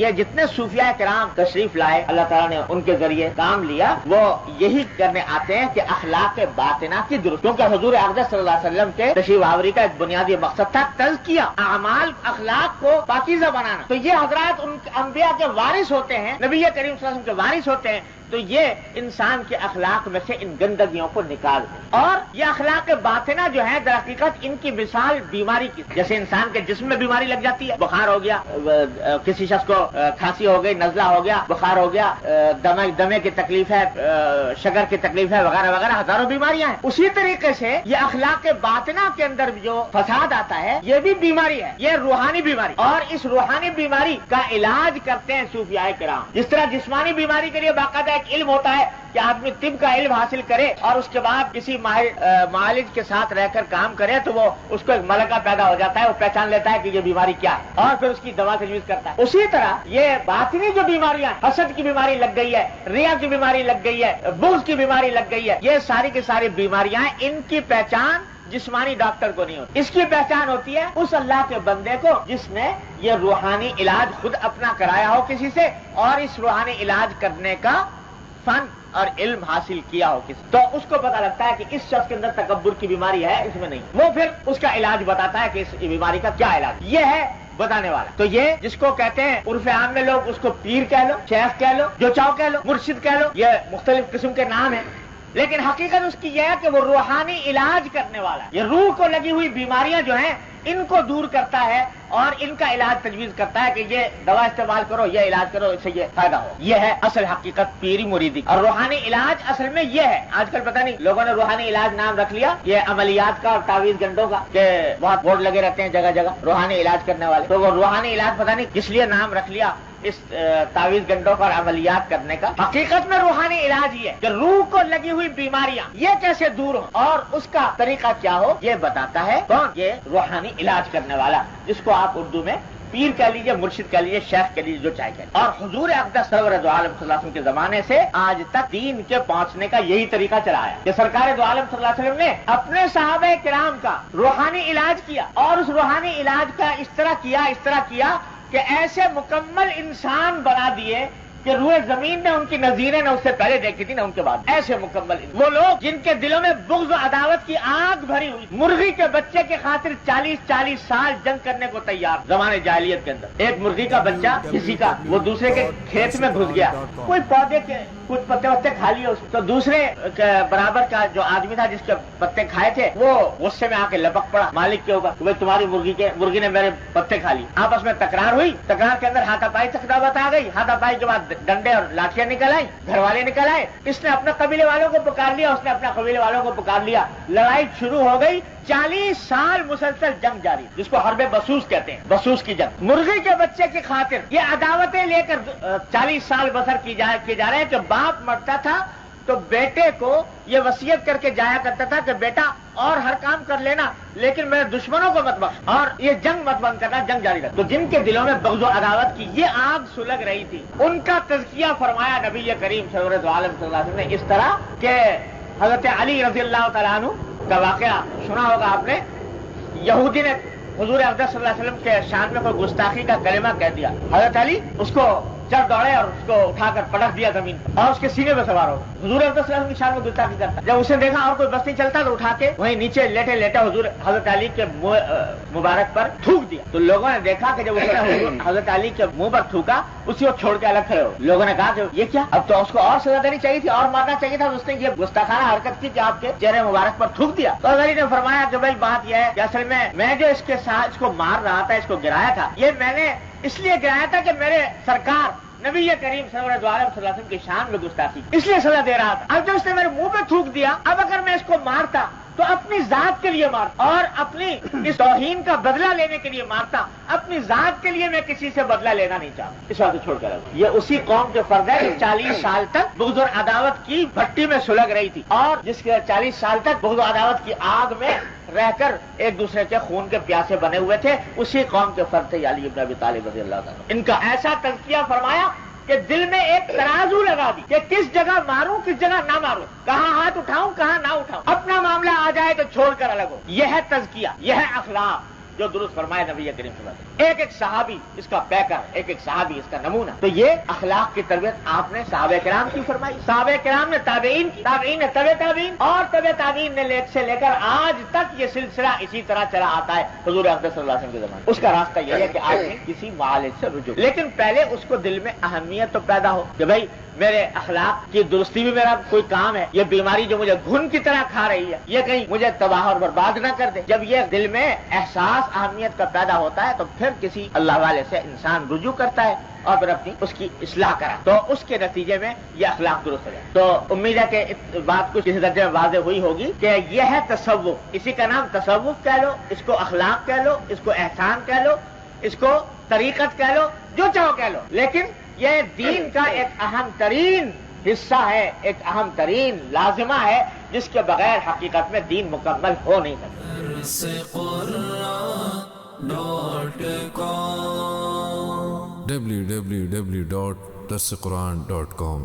یہ جتنے صوفیاء کرام تشریف لائے اللہ تعالیٰ نے ان کے ذریعے کام لیا، وہ یہی کرنے آتے ہیں کہ اخلاق باطنہ کی درست، کیونکہ حضور اقدس صلی اللہ علیہ وسلم کے تشریف آوری کا ایک بنیادی مقصد تھا تزکیہ، اعمال اخلاق کو پاکیزہ بنانا۔ تو یہ حضرات ان انبیاء کے وارث ہوتے ہیں، نبی کریم صلی اللہ علیہ وسلم کے وارث ہوتے ہیں، تو یہ انسان کے اخلاق میں سے ان گندگیوں کو نکال دیں۔ اور یہ اخلاق باطنہ جو ہے در حقیقت ان کی مثال بیماری کی، جیسے انسان کے جسم میں بیماری لگ جاتی ہے، بخار ہو گیا، کسی شخص کو کھانسی ہو گئی، نزلہ ہو گیا، بخار ہو گیا، دمے کی تکلیف ہے، شگر کی تکلیف ہے، وغیرہ وغیرہ ہزاروں بیماریاں ہیں۔ اسی طریقے سے یہ اخلاق باطنہ کے اندر جو فساد آتا ہے یہ بھی بیماری ہے، یہ روحانی بیماری، اور اس روحانی بیماری کا علاج کرتے ہیں صوفیاء کرام۔ جس طرح جسمانی بیماری کے لیے باقاعدہ علم ہوتا ہے کہ آدمی طب کا علم حاصل کرے اور اس کے بعد کسی معالج کے ساتھ رہ کر کام کرے تو وہ اس کو ایک ملکہ پیدا ہو جاتا ہے، وہ پہچان لیتا ہے کہ یہ بیماری کیا ہے اور پھر اس کی دوا تجویز کرتا ہے۔ اسی طرح یہ باطنی جو بیماریاں، حسد کی بیماری لگ گئی ہے، ریا کی بیماری لگ گئی ہے، بغض کی بیماری لگ گئی ہے، یہ ساری کی ساری بیماریاں ہیں، ان کی پہچان جسمانی ڈاکٹر کو نہیں ہوتی، اس کی پہچان ہوتی ہے اس اللہ کے بندے کو جس نے یہ روحانی علاج خود اپنا کرایا ہو کسی سے، اور اس روحانی علاج کرنے کا فن اور علم حاصل کیا ہو کسی، تو اس کو پتا لگتا ہے کہ اس شخص کے اندر تکبر کی بیماری ہے، اس میں نہیں، وہ پھر اس کا علاج بتاتا ہے کہ اس بیماری کا کیا علاج، یہ ہے بتانے والا۔ تو یہ جس کو کہتے ہیں عرف عام میں لوگ اس کو پیر کہہ لو، شیخ کہہ لو، جو چاہو کہہ لو، مرشد کہہ لو، یہ مختلف قسم کے نام ہیں، لیکن حقیقت اس کی یہ ہے کہ وہ روحانی علاج کرنے والا ہے۔ یہ روح کو لگی ہوئی بیماریاں جو ہیں ان کو دور کرتا ہے اور ان کا علاج تجویز کرتا ہے کہ یہ دوا استعمال کرو، یہ علاج کرو، اس سے یہ فائدہ ہو۔ یہ ہے اصل حقیقت پیری مریدی، اور روحانی علاج اصل میں یہ ہے۔ آج کل پتہ نہیں لوگوں نے روحانی علاج نام رکھ لیا یہ عملیات کا اور تعویذ گنڈوں کا، کہ بہت بورڈ لگے رہتے ہیں جگہ جگہ روحانی علاج کرنے والے، تو وہ روحانی علاج پتہ نہیں کس لیے نام رکھ لیا اس تعویذ گنڈوں کا اور عملیات کرنے کا۔ حقیقت میں روحانی علاج یہ ہے کہ روح کو لگی ہوئی بیماریاں یہ کیسے دور ہوں اور اس کا طریقہ کیا ہو، یہ بتاتا ہے کون؟ یہ روحانی علاج کرنے والا، جس کو آپ اردو میں پیر کہہ لیجیے، مرشد کہہ لیجیے، شیخ کہہ لیجیے، جو چاہے کہہ لیجیے۔ اور حضور اقدس سرور دو عالم صلی اللہ علیہ وسلم کے زمانے سے آج تک دین کے پہنچنے کا یہی طریقہ چلا ہے کہ سرکار دو عالم صلی اللہ علیہ وسلم نے اپنے صحابہ کرام کا روحانی علاج کیا، اور اس روحانی علاج کا اس طرح کیا کہ ایسے مکمل انسان بنا دیے کہ روئے زمین نے ان کی نظیریں نہ اس سے پہلے دیکھی تھی نہ ان کے بعد، ایسے مکمل وہ لوگ جن کے دلوں میں بغض و عداوت کی آگ بھری ہوئی، مرغی کے بچے کے خاطر 40 سال جنگ کرنے کو تیار زمانے جاہلیت کے اندر۔ ایک مرغی کا بچہ کسی کا وہ دوسرے کے کھیت میں گھس گیا، کوئی پودے کے کچھ پتے وتے کھا لیے، تو دوسرے برابر کا جو آدمی تھا جس کے پتے کھائے تھے وہ غصے میں آ کے لپک پڑا مالک کے اوپر، بھائی تمہاری مرغی نے میرے پتے کھا لی۔ آپس میں تکرار ہوئی، تکرار کے اندر ہاتھا پائی تک دعوت آ گئی، ہاتھا پائی کے بعد ڈنڈے اور لاٹیاں نکل آئی، گھر والے نکل آئے، اس نے اپنے قبیلے والوں کو پکار لیا، اس نے اپنے قبیلے والوں کو پکار لیا، لڑائی شروع ہو گئی، 40 سال مسلسل جنگ جاری، جس کو حرب بسوس کہتے ہیں، بسوس کی جنگ۔ مرغی کے بچے کی خاطر یہ عداوتیں لے کر 40 سال بسر کی جا رہے ہیں کہ باپ مرتا تھا تو بیٹے کو یہ وصیت کر کے جایا کرتا تھا کہ بیٹا اور ہر کام کر لینا لیکن میرے دشمنوں کو مت بخش اور یہ جنگ مت بند کرنا، جنگ جاری رکھ۔ تو جن کے دلوں میں بغض و عداوت کی یہ آگ سلگ رہی تھی ان کا تزکیہ فرمایا نبی کریم سرور دو عالم صلی اللہ علیہ وسلم نے اس طرح کہ حضرت علی رضی اللہ تعالیٰ عنہ کا واقعہ سنا ہوگا آپ نے، یہودی نے حضور اقدس صلی اللہ علیہ وسلم کے شان میں کوئی گستاخی کا کلمہ کہہ دیا، حضرت علی اس کو چڑھ دوڑے اور اس کو اٹھا کر پٹک دیا زمین اور اس کے سینے میں سوار ہو۔ حضور اقدس صلی اللہ علیہ وسلم کی شان میں گستاخی کرتا، جب اسے دیکھا اور کوئی بس نہیں چلتا تو اٹھا کے وہیں نیچے لیٹے لیٹے حضرت علی کے مبارک پر تھوک دیا۔ تو لوگوں نے دیکھا کہ جب اس نے حضرت علی کے منہ پر تھوکا اسی کو چھوڑ کے الگ کھڑے ہو۔ لوگوں نے کہا کہ یہ کیا، اب تو اس کو اور سزا دینی چاہیے تھی اور مارنا چاہیے تھا، اس نے یہ گستاخانہ حرکت کی کہ آپ کے چہرے مبارک پر تھوک دیا۔ تو علی نے فرمایا کہ بھائی بات یہ ہے کہ اصل میں جو اس کے ساتھ اس کو مار رہا تھا، اس کو گرایا تھا، یہ میں نے اس لیے گرایا تھا کہ میرے سرکار نبی کریم سرور دو عالم صلی اللہ علیہ وسلم کی شان میں گستاخی اس لیے سزا دے رہا تھا۔ اب جب اس نے میرے منہ پہ تھوک دیا، اب اگر میں اس کو مارتا تو اپنی ذات کے لیے مارتا اور اپنی اس توہین کا بدلہ لینے کے لیے مارتا، اپنی ذات کے لیے میں کسی سے بدلہ لینا نہیں چاہتا، اس بات کو چھوڑ کر۔ یہ اسی قوم کے فرد ہے جو 40 سال تک بغض و عداوت کی بھٹی میں سلگ رہی تھی اور جس کے 40 سال تک بغض و عداوت کی آگ میں رہ کر ایک دوسرے کے خون کے پیاسے بنے ہوئے تھے، اسی قوم کے فرد تھے علی بن ابی طالب رضی اللہ عنہ۔ ان کا ایسا تزکیہ فرمایا کہ دل میں ایک ترازو لگا دی کہ کس جگہ ماروں کس جگہ نہ ماروں، کہاں ہاتھ اٹھاؤں کہاں نہ اٹھاؤں، اپنا معاملہ آ جائے تو چھوڑ کر الگ ہو۔ یہ ہے تزکیہ، یہ ہے اخلاق، جو درست فرمائے نبی کریم صلی اللہ علیہ وسلم. ایک ایک صحابی اس کا پیکر، ایک ایک صحابی اس کا نمونہ. تو یہ اخلاق کی تربیت آپ نے صحابہ کرام کی فرمائی، صحابہ کرام نے تابعین کی، تابعین نے طبع تابعین، اور طبع تابعین نے سے لے کر آج تک یہ سلسلہ اسی طرح چلا آتا ہے حضور اقدس صلی اللہ علیہ وسلم کے زمانے. اس کا راستہ یہ ہے کہ آدمی کسی معالج سے رجوع، لیکن پہلے اس کو دل میں اہمیت تو پیدا ہو کہ بھائی میرے اخلاق کی درستی بھی میرا کوئی کام ہے. یہ بیماری جو مجھے گھن کی طرح کھا رہی ہے یہ کہیں مجھے تباہ اور برباد نہ کر دے. جب یہ دل میں احساس اہمیت کا پیدا ہوتا ہے تو پھر کسی اللہ والے سے انسان رجوع کرتا ہے اور پھر اپنی اس کی اصلاح کرا، تو اس کے نتیجے میں یہ اخلاق درست ہو جائے. تو امید ہے کہ بات کچھ کسی درجے میں واضح ہوئی ہوگی کہ یہ ہے تصوف. اسی کا نام تصوف کہہ لو، اس کو اخلاق کہہ لو، اس کو احسان کہہ لو، اس کو طریقت کہہ لو، جو چاہو کہہ لو، لیکن یہ دین کا ایک اہم ترین حصہ ہے، ایک اہم ترین لازمہ ہے جس کے بغیر حقیقت میں دین مکمل ہو نہیں سکتا. www.darsequran.com